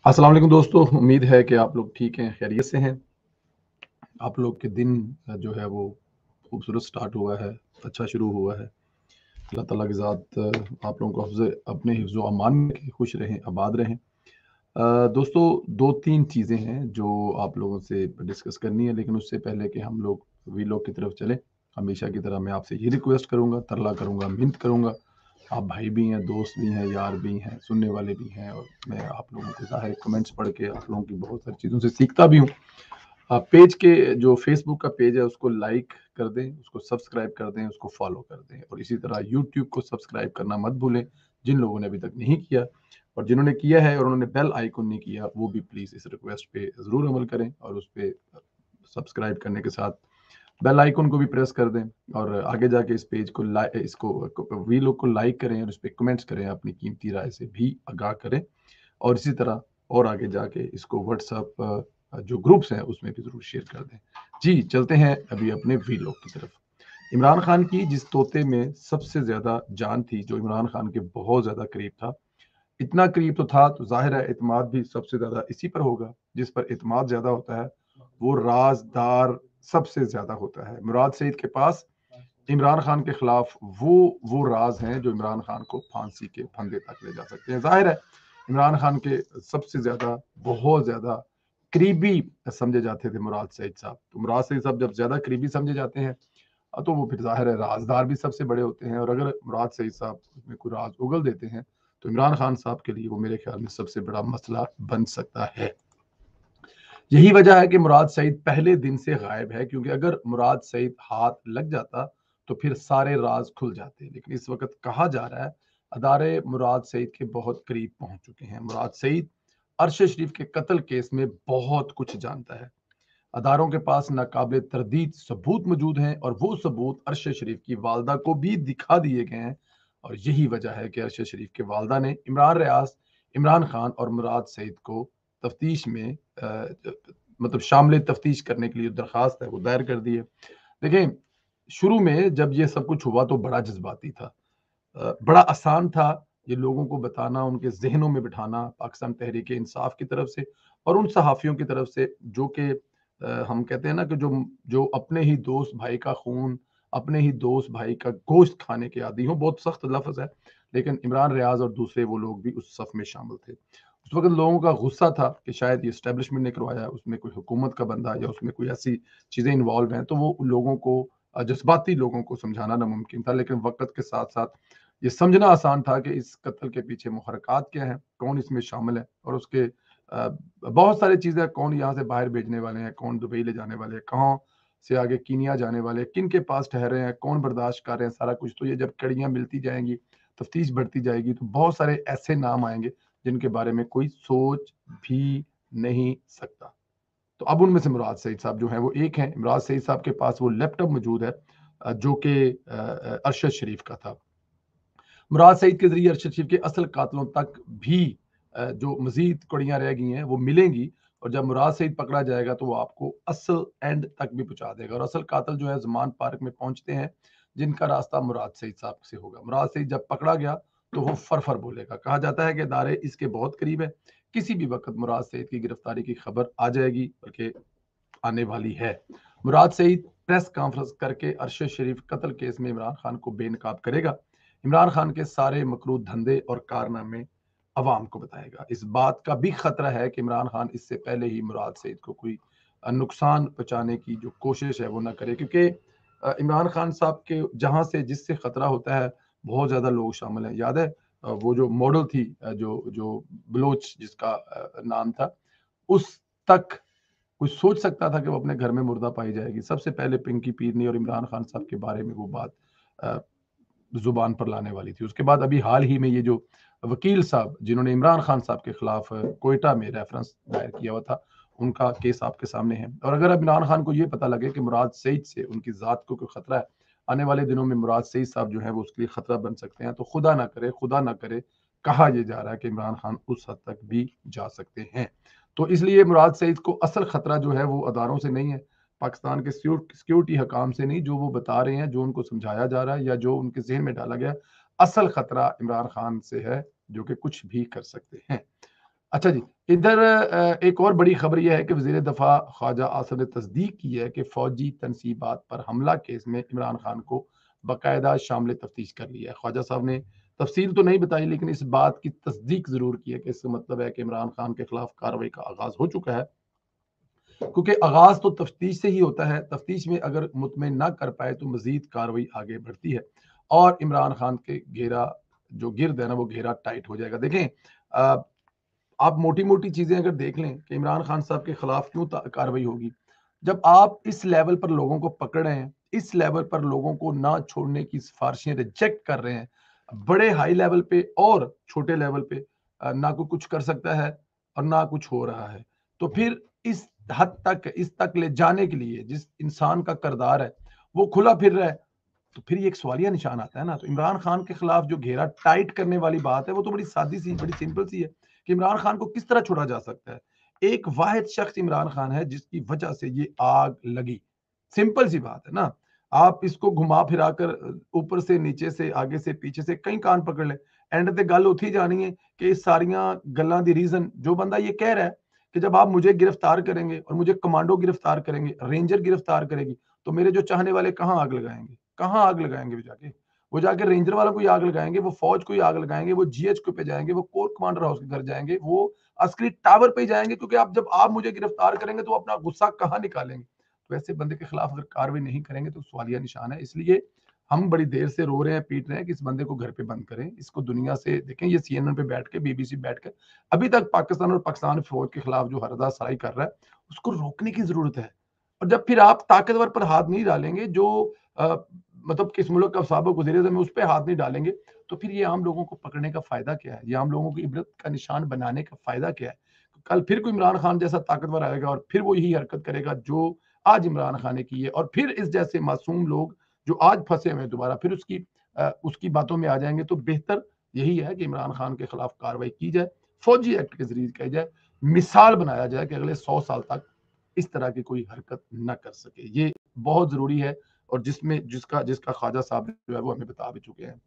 अस्सलाम वालेकुम दोस्तों, उम्मीद है कि आप लोग ठीक हैं, खैरियत से हैं। आप लोग के दिन जो है वो खूबसूरत स्टार्ट हुआ है, अच्छा शुरू हुआ है। अल्लाह ताला की ज़ात आप लोगों को अपने हिफ्ज़ व अमान में रखे, खुश रहें, आबाद रहें। दोस्तों 2-3 चीज़ें हैं जो आप लोगों से डिस्कस करनी है, लेकिन उससे पहले कि हम लोग वीलॉग की तरफ चलें, हमेशा की तरह मैं आपसे ये रिक्वेस्ट करूँगा, तरला करूँगा, मिन्नत करूँगा। आप भाई भी हैं, दोस्त भी हैं, यार भी हैं, सुनने वाले भी हैं और मैं आप लोगों के ज़ाहिर कमेंट्स पढ़ के आप लोगों की बहुत सारी चीज़ों से सीखता भी हूँ। पेज के जो फेसबुक का पेज है उसको लाइक कर दें, उसको सब्सक्राइब कर दें, उसको फॉलो कर दें और इसी तरह यूट्यूब को सब्सक्राइब करना मत भूलें, जिन लोगों ने अभी तक नहीं किया और जिन्होंने किया है और उन्होंने बेल आइकन नहीं किया, वो भी प्लीज़ इस रिक्वेस्ट पे ज़रूर अमल करें और उस पे सब्सक्राइब करने के साथ बेल आइकन को भी प्रेस कर दें और आगे जाके इस पेज को इसको वीलॉग को लाइक करें और इस पे कमेंट्स करें, अपनी कीमती राय से भी आगाह करें और इसी तरह और आगे जाके इसको व्हाट्सएप जो ग्रुप्स हैं उसमें भी ज़रूर शेयर कर दें। जी, चलते हैं अभी अपने वीलॉग की तरफ। इमरान खान की जिस तोते में सबसे ज़्यादा जान थी, जो इमरान खान के बहुत ज़्यादा करीब था, इतना करीब तो था तो ज़ाहिर है एतमाद भी सबसे ज़्यादा इसी पर होगा, जिस पर एतमाद ज़्यादा होता है, वो राज़दार सबसे ज़्यादा होता है। मुराद सईद के पास इमरान खान के खिलाफ वो राज हैं जो इमरान खान को फांसी के फंदे तक ले जा सकते हैं। जाहिर है इमरान खान के सबसे ज्यादा बहुत ज्यादा करीबी समझे जाते थे मुराद सईद साहब। तो मुराद सईद साहब जब ज्यादा करीबी समझे जाते हैं तो वो फिर जाहिर है राजदार भी सबसे बड़े होते हैं और अगर मुराद सईद साहब उसमें कोई राज उगल देते हैं तो इमरान खान साहब के लिए वो मेरे ख्याल में सबसे बड़ा मसला बन सकता है। यही वजह है कि मुराद सईद पहले दिन से गायब है, क्योंकि अगर मुराद सईद हाथ लग जाता तो फिर सारे राज खुल जाते। लेकिन इस वक्त कहा जा रहा है अदारे मुराद सईद के बहुत करीब पहुंच चुके हैं। मुराद सईद अरशद शरीफ के कत्ल केस में बहुत कुछ जानता है। अदारों के पास नाकाबिल तरदीद सबूत मौजूद हैं और वो सबूत अरशद शरीफ की वालदा को भी दिखा दिए गए हैं और यही वजह है कि अरशद शरीफ के वालदा ने इमरान रियाज, इमरान खान और मुराद सईद को तफ्तीश में मतलब शामिल तफ्तीश करने के लिए दरखास्त है वो दायर कर दी है। देखें, शुरू में जब ये सब कुछ हुआ तो बड़ा जज्बाती था, बड़ा आसान था ये लोगों को बताना, उनके जहनों में बिठाना पाकिस्तान तहरीक इंसाफ की तरफ से और उन सहाफ़ियों की तरफ से जो कि हम कहते हैं ना कि जो जो अपने ही दोस्त भाई का खून, अपने ही दोस्त भाई का गोश्त खाने के आदी हों। बहुत सख्त लफ्ज़ है, लेकिन इमरान रियाज और दूसरे वो लोग भी उस सफ़ में शामिल थे। उस वक़्त लोगों का गुस्सा था कि शायद ये एस्टेब्लिशमेंट ने करवाया, उसमें कोई हुकूमत का बंदा या उसमें कोई ऐसी चीज़ें इन्वॉल्व हैं, तो वो लोगों को जज़्बाती लोगों को समझाना नामुमकिन था। लेकिन वक़्त के साथ-साथ ये समझना आसान था कि इस कत्ल के पीछे मुहर्रकात क्या हैं, कौन इसमें शामिल है और उसके बहुत सारी चीज़ें, कौन यहाँ से बाहर भेजने वाले हैं, कौन दुबई ले जाने वाले हैं, कहाँ से आगे कीनिया जाने वाले हैं, किन के पास ठहरे हैं, कौन बर्दाश्त कर रहे हैं, सारा कुछ। तो ये जब कड़ियाँ मिलती जाएंगी, तफ्तीश बढ़ती जाएगी, तो बहुत सारे ऐसे नाम आएंगे जिनके बारे में कोई सोच भी नहीं सकता। तो अब उनमें से मुराद सईद साहब जो हैं वो एक हैं। मुराद सईद साहब के पास वो लैपटॉप मौजूद है जो कि अरशद शरीफ का था। मुराद सईद के जरिए अरशद शरीफ के असल कातलों तक भी जो मजीद कड़ियां रह गई हैं वो मिलेंगी और जब मुराद सईद पकड़ा जाएगा तो वो आपको असल एंड तक भी पहुंचा देगा और असल कातिल जो है जमान पार्क में पहुंचते हैं, जिनका रास्ता मुराद सईद साहब से होगा। मुराद सईद जब पकड़ा गया तो वो फर बोलेगा। कहा जाता है कि दारे इसके बहुत करीब है, किसी भी वक्त मुराद सईद की गिरफ्तारी की खबर आ जाएगी, बल्कि आने वाली है। मुराद सईद प्रेस कॉन्फ्रेंस करके अरशद शरीफ कत्ल केस में इमरान खान को बेनकाब करेगा। इमरान खान के सारे मकरूह धंधे और कारनामे अवाम को बताएगा। इस बात का भी खतरा है कि इमरान खान इससे पहले ही मुराद सईद को कोई नुकसान पहुंचाने की जो कोशिश है वो ना करे, क्योंकि इमरान खान साहब के जहां से जिससे खतरा होता है बहुत ज्यादा लोग शामिल हैं। याद है वो जो मॉडल थी जो जो बलोच जिसका नाम था, उस तक कोई सोच सकता था कि वो अपने घर में मुर्दा पाई जाएगी? सबसे पहले पिंकी पीरनी और इमरान खान साहब के बारे में वो बात अ, जुबान पर लाने वाली थी। उसके बाद अभी हाल ही में ये जो वकील साहब जिन्होंने इमरान खान साहब के खिलाफ कोयटा में रेफरेंस दायर किया हुआ था, उनका केस आपके सामने है। और अगर अब इमरान खान को ये पता लगे कि मुराद सईद से उनकी जात को कोई खतरा है, आने वाले दिनों में मुराद सईद साहब जो है वो उसके लिए खतरा बन सकते हैं, तो खुदा ना करे, कहा यह जा रहा है कि इमरान खान उस हद तक भी जा सकते हैं। तो इसलिए मुराद सईद को असल खतरा जो है वो अदारों से नहीं है, पाकिस्तान के सिक्योरिटी हकाम से नहीं, जो वो बता रहे हैं, जो उनको समझाया जा रहा है या जो उनके जहन में डाला गया, असल खतरा इमरान खान से है जो कि कुछ भी कर सकते हैं। अच्छा जी, इधर एक और बड़ी खबर यह है कि वज़ीर दफ़ा ख्वाजा आसिफ ने तस्दीक की है कि फ़ौजी तनसीबात पर हमला केस में इमरान खान को बाकायदा शामिल तफ्तीश कर लिया है। ख्वाजा साहब ने तफ़सील तो नहीं बताई, लेकिन इस बात की तस्दीक ज़रूर की है कि इसका मतलब है कि इमरान खान के खिलाफ कार्रवाई का आगाज़ हो चुका है। क्योंकि आगाज़ तो तफ्तीश से ही होता है, तफ्तीश में अगर मुतमिन ना कर पाए तो मज़ीद कार्रवाई आगे बढ़ती है और इमरान खान के घेरा जो गिर्द है ना, वो घेरा टाइट हो जाएगा। देखें, अ, आप मोटी-मोटी चीज़ें अगर देख लें कि इमरान खान साहब के खिलाफ क्यों कार्रवाई होगी। जब आप इस लेवल पर लोगों को पकड़ रहे हैं, इस लेवल पर लोगों को ना छोड़ने की सिफारिशें रिजेक्ट कर रहे हैं, बड़े हाई लेवल पे और छोटे लेवल पे ना कोई कुछ कर सकता है और ना कुछ हो रहा है। तो फिर इस हद तक, इस तक ले जाने के लिए जिस इंसान का किरदार है, वो खुला फिर रहा है, तो फिर ये एक सवालिया निशान आता है ना। तो इमरान खान के खिलाफ जो घेरा टाइट करने वाली बात है, वो तो बड़ी सादी सी, बड़ी सिंपल सी है कि इमरान खान को किस तरह छोड़ा जा सकता है। एक वाहिद शख्स इमरान खान है जिसकी वजह से ये आग लगी। सिंपल सी बात है ना। आप इसको घुमा फिरा कर ऊपर से नीचे से आगे से पीछे से कई कान पकड़ ले, एंड ते गल उत्थे ही जानी है कि इस सारियां गल्लां दी रीजन जो बंदा ये कह रहा है कि जब आप मुझे गिरफ्तार करेंगे और मुझे कमांडो गिरफ्तार करेंगे, रेंजर गिरफ्तार करेगी, तो मेरे जो चाहने वाले कहाँ आग लगाएंगे, कहाँ आग लगाएंगे वो जाके रेंजर वालों को ही आग लगाएंगे, वो फौज को ही आग लगाएंगे, वो जीएचक्यू पे जाएंगे, वो कोर कमांडर हाउस के घर जाएंगे, वो असली टावर पे ही जाएंगे, क्योंकि आप जब आप मुझे गिरफ्तार करेंगे तो अपना गुस्सा कहाँ निकालेंगे। तो ऐसे बंदे के खिलाफ अगर कार्रवाई नहीं करेंगे तो सवालिया निशान है। इसलिए हम बड़ी देर से रो रहे हैं, पीट रहे हैं कि इस बंदे को घर पे बंद करें, इसको दुनिया से देखें। ये सीएनएन पे बैठ के, बीबीसी बैठ कर अभी तक पाकिस्तान और पाकिस्तान फौज के खिलाफ जो हरदा साई कर रहा है, उसको रोकने की जरूरत है। और जब फिर आप ताकतवर पर हाथ नहीं डालेंगे, जो अ, मतलब किस मुल्क का साबिक वज़ीर-ए-आज़म है, उस पे हाथ नहीं डालेंगे, तो फिर ये आम लोगों को पकड़ने का फ़ायदा क्या है? ये आम लोगों को इबरत का निशान बनाने का फ़ायदा क्या है? कल फिर कोई इमरान खान जैसा ताकतवर आएगा और फिर वो यही हरकत करेगा जो आज इमरान खान ने की है, और फिर इस जैसे मासूम लोग जो आज फँसे हुए हैं दोबारा फिर उसकी बातों में आ जाएँगे। तो बेहतर यही है कि इमरान खान के खिलाफ कार्रवाई की जाए, फ़ौजी एक्ट के ज़रिए की जाए, मिसाल बनाया जाए कि अगले 100 साल तक इस तरह की कोई हरकत ना कर सके। ये बहुत ज़रूरी है और जिसका जिसका ख्वाजा साहब जो है वो हमें बता भी चुके हैं।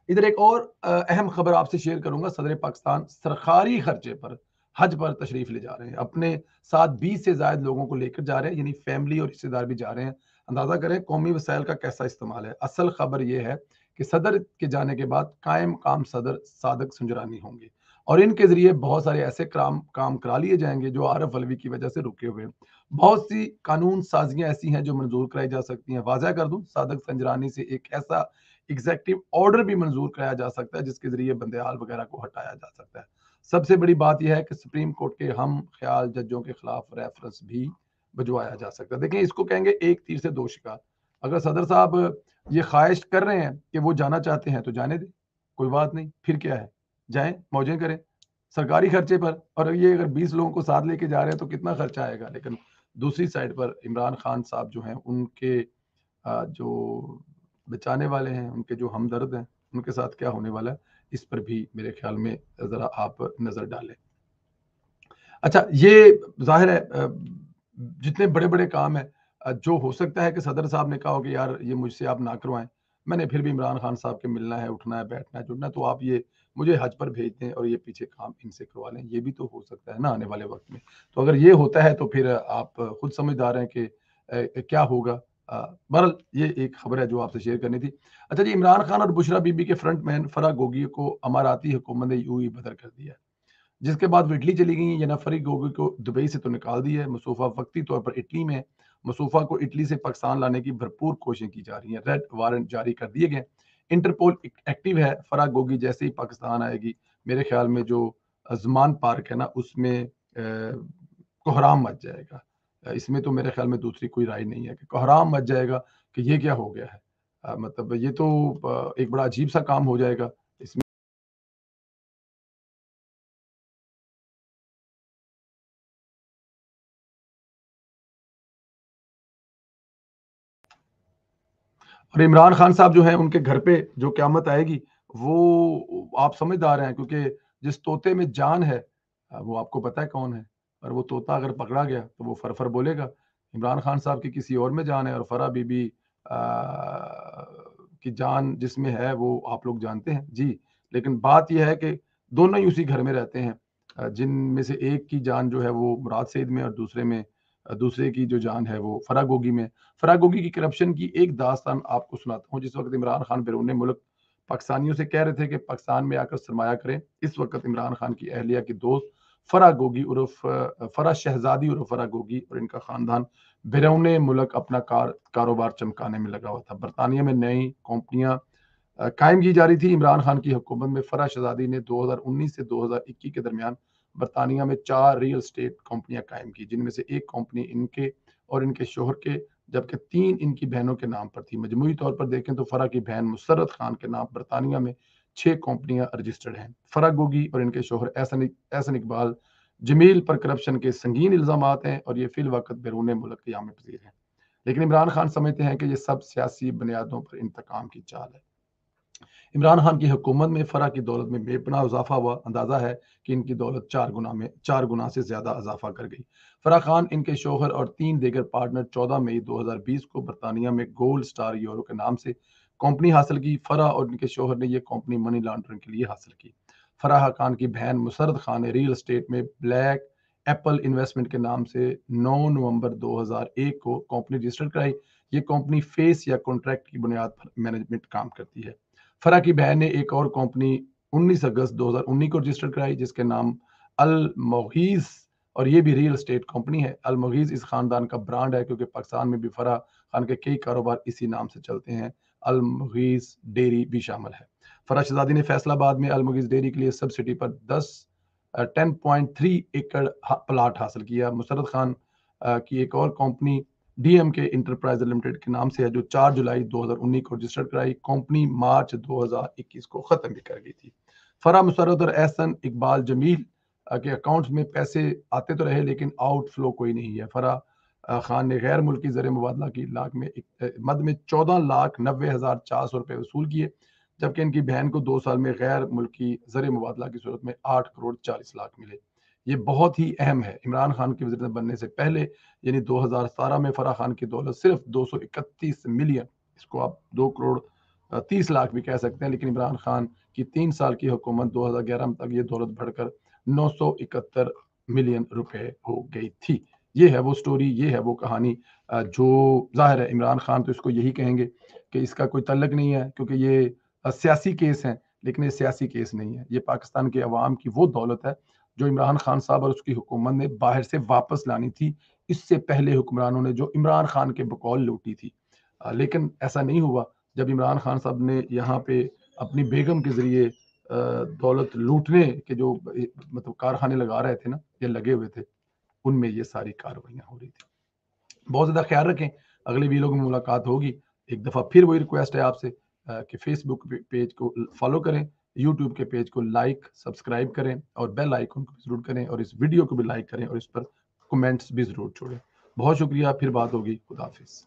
इधर एक और अहम खबर आपसे शेयर करूंगा। सदर पाकिस्तान सरकारी खर्चे पर हज पर तशरीफ ले जा रहे हैं, अपने साथ 20 से ज्यादा लोगों को लेकर जा रहे हैं, यानी फैमिली और रिश्तेदार भी जा रहे हैं। अंदाजा करें कौमी वसाइल का कैसा इस्तेमाल है। असल खबर यह है कि सदर के जाने के बाद कायम काम सदर सादक सुंजरानी होंगे और इनके जरिए बहुत सारे ऐसे काम करा लिए जाएंगे जो आरफ अलवी की वजह से रुके हुए हैं। बहुत सी कानून साजियां ऐसी हैं जो मंजूर कराई जा सकती हैं। वाजह कर दूं, सादक संजरानी से एक ऐसा एग्जेक्टिव ऑर्डर भी मंजूर कराया जा सकता है जिसके जरिए बंदेहाल वगैरह को हटाया जा सकता है। सबसे बड़ी बात यह है कि सुप्रीम कोर्ट के हम ख्याल जजों के खिलाफ रेफरेंस भी भिजवाया जा सकता है। देखिए, इसको कहेंगे एक तीर से दो शिकार। अगर सदर साहब ये ख्वाहिश कर रहे हैं कि वो जाना चाहते हैं तो जाने दें, कोई बात नहीं, फिर क्या है, जाएं, मौजें करें सरकारी खर्चे पर। और ये अगर 20 लोगों को साथ लेके जा रहे हैं तो कितना खर्चा आएगा। लेकिन दूसरी साइड पर इमरान खान साहब जो हैं उनके जो बचाने वाले हैं, उनके जो हमदर्द हैं, उनके साथ क्या होने वाला है, इस पर भी मेरे ख्याल में ज़रा आप नज़र डालें। अच्छा, ये ज़ाहिर है जितने बड़े-बड़े काम हैं, जो हो सकता है कि सदर साहब ने कहा हो कि यार ये मुझसे आप ना करवाएँ, मैंने फिर भी इमरान खान साहब के मिलना है, उठना है, बैठना है, जुड़ना है, तो आप ये मुझे हज पर भेज दें और ये पीछे काम इनसे करवा लें। ये भी तो हो सकता है ना आने वाले वक़्त में। तो अगर ये होता है तो फिर आप खुद समझदार हैं कि क्या होगा। बहरहाल ये एक खबर है जो आपसे शेयर करनी थी। अच्छा जी, इमरान खान और बुशरा बीबी के फ्रंटमैन फराह गोगी को अमाराती हुकूमत ने यूं ही बदर कर दिया है। जिसके बाद वो इटली चली गई। ये नफरी गोगी को दुबई से तो निकाल दिया है, मसूफा वक्ती तौर पर इटली में है। मसूफा को इटली से पाकिस्तान लाने की भरपूर कोशिशें की जा रही हैं। रेड वारंट जारी कर दिए गए। इंटरपोल एक्टिव है। फराह गोगी जैसे ही पाकिस्तान आएगी, मेरे ख्याल में जो जमान पार्क है ना, उसमें कोहराम मच जाएगा। इसमें तो मेरे ख्याल में दूसरी कोई राय नहीं है कि कोहराम मच जाएगा कि ये क्या हो गया है। मतलब ये तो एक बड़ा अजीब सा काम हो जाएगा इसमें। और इमरान खान साहब जो हैं उनके घर पे जो क़यामत आएगी, वो आप समझदार हैं, क्योंकि जिस तोते में जान है वो आपको पता है कौन है। और वो तोता अगर पकड़ा गया तो वो फर-फर बोलेगा। इमरान खान साहब की किसी और में जान है और फराह बीबी की जान जिसमें है वो आप लोग जानते हैं। जी, लेकिन बात ये है कि दोनों ही उसी घर में रहते हैं جن میں سے ایک کی جان جو ہے وہ مراد سعید میں اور دوسرے کی جو جان ہے وہ فرح گوگی میں. فرح گوگی کی کرپشن کی ایک داستان آپ کو سناتا ہوں. جس وقت عمران خان بیرون ملک پاکستانیوں سے کہہ رہے تھے کہ پاکستان میں آ کر سرمایہ کریں, اس وقت عمران خان کی اہلیہ کی دوست فرح گوگی عرف فرح شہزادی عرف فرح گوگی اور ان کا خاندان بیرون ملک اپنا کاروبار چمکانے میں لگا ہوا تھا. برطانیہ میں نئی کمپنیاں قائم کی جا رہی تھی. عمران خان کی حکومت میں فرح شہزادی نے 2019 سے 2021 کے درمیان برطانیہ میں 4 ریل اسٹیٹ کمپنیاں قائم کی, جن میں سے ایک کمپنی ان کے اور ان کے شوہر کے, جبکہ 3 ان کی بہنوں کے نام پر تھی. مجموعی طور پر دیکھیں تو فرح کی بہن مسرت خان کے نام برطانیہ میں 6 کمپنیاں رجسٹرڈ ہیں. فرح گوگی اور ان کے شوہر احسن اقبال جمیل پر کرپشن کے سنگین الزامات ہیں اور یہ فی الوقت بیرون ملک قیام پذیر ہیں. لیکن عمران خان سمجھتے ہیں کہ یہ سب سیاسی بنیادوں پر انتقام کی چال ہے. عمران خان کی حکومت میں فرح کی دولت میں بے پناہ اضافہ ہوا. اندازہ ہے کہ ان کی دولت 4 گنا سے زیادہ اضافہ کر گئی. فرح خان, ان کے شوہر اور 3 دیگر پارٹنر 14 مئی 2020 کو برطانیہ میں گولڈ سٹار یورو کے نام سے کمپنی حاصل کی. فرح اور ان کے شوہر نے یہ کمپنی منی لانڈرنگ کے لیے حاصل کی. فرح خان کی بہن مسرت خان نے ریل اسٹیٹ میں بلیک ایپل انویسٹمنٹ کے نام سے 9 نومبر 2001 کو کمپنی رجسٹر کرائی. یہ کمپنی فیس یا کانٹریکٹ کی بنیاد پر مینجمنٹ کام کرتی ہے. فرح کی بہن نے ایک اور کمپنی 19 اگست 2019 کو رجسٹر کرائی جس کے نام المغیث, اور یہ بھی ریل اسٹیٹ کمپنی ہے. المغیث اس خاندان کا برانڈ ہے کیونکہ پاکستان میں بھی فرح خان کے کئی کاروبار اسی نام سے چلتے ہیں. المغیث ڈیری بھی شامل ہے. فرح شہزادی نے فیصل آباد میں المغیث ڈیری کے لیے سبسڈی پر 10.3 ایکڑ پلاٹ حاصل کیا. مسرت خان کی ایک اور کمپنی ڈی ایم کے انٹرپرائز لمیٹڈ کے نام سے ہے جو 4 جولائی 2019 کو رجسٹر کرائی. کمپنی مارچ 2021 کو ختم بھی کر گئی تھی. فرح, مسرت اور احسن اقبال جمیل کے اکاؤنٹس میں پیسے آتے تو رہے لیکن آؤٹ فلو کوئی نہیں ہے. فرح خان نے غیر ملکی زر مبادلہ کی مد میں 14,90,400 روپے وصول کیے, جبکہ ان کی بہن کو 2 سال میں غیر ملکی زر مبادلہ کی صورت میں 8,40,00,000 ملے. یہ بہت ہی اہم ہے. عمران خان کے وزیر بننے سے پہلے یعنی 2017 میں فرح خان کی دولت صرف 231 ملین, اس کو آپ 2,30,00,000 بھی کہہ سکتے ہیں, لیکن عمران خان کی 3 سال کی حکومت 2011 تک یہ دولت بڑھ کر 971 ملین روپے ہو گئی تھی. یہ ہے وہ سٹوری, یہ ہے وہ کہانی جو ظاہر ہے عمران خان تو اس کو یہی کہیں گے کہ اس کا کوئی تعلق نہیں ہے کیونکہ یہ سیاسی کیس ہیں, لیکن یہ سیاسی کیس نہیں ہے. یہ پاکستان کے عوام کی وہ دولت ہے جو عمران خان صاحب اور اس کی حکومت نے باہر سے واپس لانی تھی اس سے پہلے حکمرانوں نے جو عمران خان کے بقول لوٹی تھی. لیکن ایسا نہیں ہوا. جب عمران خان صاحب نے یہاں پہ اپنی بیگم کے ذریعے دولت لوٹنے کے جو مطلب کارخانے لگا رہے تھے نا, یہ لگے ہوئے تھے, ان میں یہ ساری کاروائیاں ہو رہی تھی. بہت زیادہ خیال رکھیں. اگلے ویڈیو میں ملاقات ہوگی. ایک دفعہ پھر وہی ریکویسٹ ہے آپ سے کہ فیس بک پیج کو فالو کریں, یوٹیوب کے پیج کو لائک سبسکرائب کریں اور بیل آئیکن کو بھی ضرور کریں, اور اس ویڈیو کو بھی لائک کریں اور اس پر کمنٹس بھی ضرور چھوڑیں. بہت شکریہ. پھر بات ہوگی. خدا حافظ.